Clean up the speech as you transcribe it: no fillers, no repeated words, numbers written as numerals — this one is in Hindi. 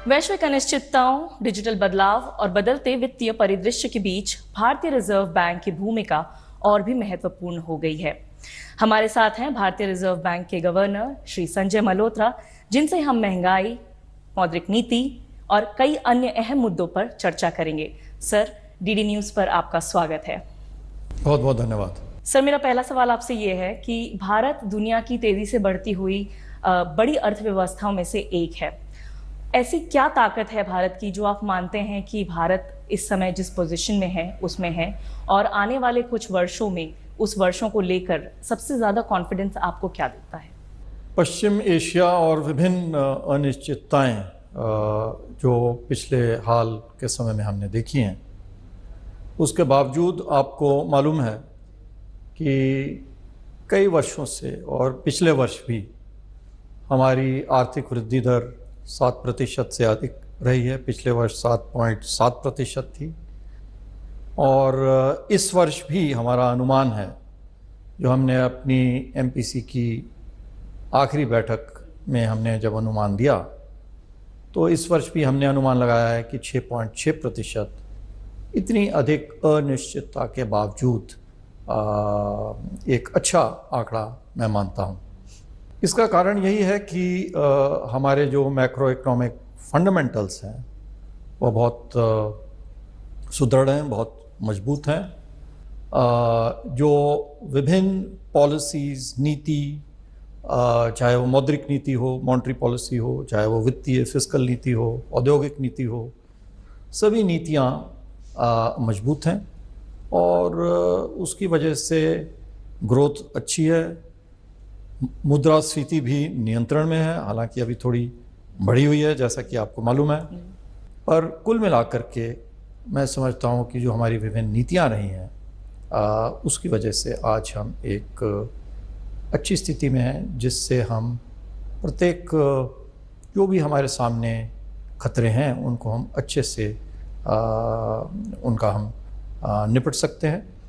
वैश्विक अनिश्चितताओं, डिजिटल बदलाव और बदलते वित्तीय परिदृश्य के बीच भारतीय रिजर्व बैंक की भूमिका और भी महत्वपूर्ण हो गई है। हमारे साथ हैं भारतीय रिजर्व बैंक के गवर्नर श्री संजय मल्होत्रा, जिनसे हम महंगाई, मौद्रिक नीति और कई अन्य अहम मुद्दों पर चर्चा करेंगे। सर, डीडी न्यूज़ पर आपका स्वागत है। बहुत बहुत धन्यवाद। सर, मेरा पहला सवाल आपसे ये है कि भारत दुनिया की तेजी से बढ़ती हुई बड़ी अर्थव्यवस्थाओं में से एक है। ऐसी क्या ताकत है भारत की जो आप मानते हैं कि भारत इस समय जिस पोजीशन में है उसमें है, और आने वाले कुछ वर्षों में उस वर्षों को लेकर सबसे ज़्यादा कॉन्फिडेंस आपको क्या देता है? पश्चिम एशिया और विभिन्न अनिश्चितताएं जो पिछले हाल के समय में हमने देखी हैं, उसके बावजूद आपको मालूम है कि कई वर्षों से और पिछले वर्ष भी हमारी आर्थिक वृद्धि दर 7% से अधिक रही है। पिछले वर्ष 7.7% थी और इस वर्ष भी हमारा अनुमान है, जो हमने अपनी एमपीसी की आखिरी बैठक में हमने जब अनुमान दिया, तो इस वर्ष भी हमने अनुमान लगाया है कि 6.6%। इतनी अधिक अनिश्चितता के बावजूद एक अच्छा आंकड़ा मैं मानता हूँ। इसका कारण यही है कि हमारे जो मैक्रो इकोनॉमिक फंडामेंटल्स हैं वो बहुत सुदृढ़ हैं, बहुत मजबूत हैं। जो विभिन्न पॉलिसीज़, नीति, चाहे वो मौद्रिक नीति हो, मॉनेटरी पॉलिसी हो, चाहे वो वित्तीय फिस्कल नीति हो, औद्योगिक नीति हो, सभी नीतियाँ मजबूत हैं और उसकी वजह से ग्रोथ अच्छी है। मुद्रास्फीति भी नियंत्रण में है, हालांकि अभी थोड़ी बढ़ी हुई है जैसा कि आपको मालूम है, पर कुल मिलाकर के मैं समझता हूँ कि जो हमारी विभिन्न नीतियाँ रही हैं उसकी वजह से आज हम एक अच्छी स्थिति में हैं, जिससे हम प्रत्येक जो भी हमारे सामने खतरे हैं उनको हम अच्छे से उनका हम निपट सकते हैं।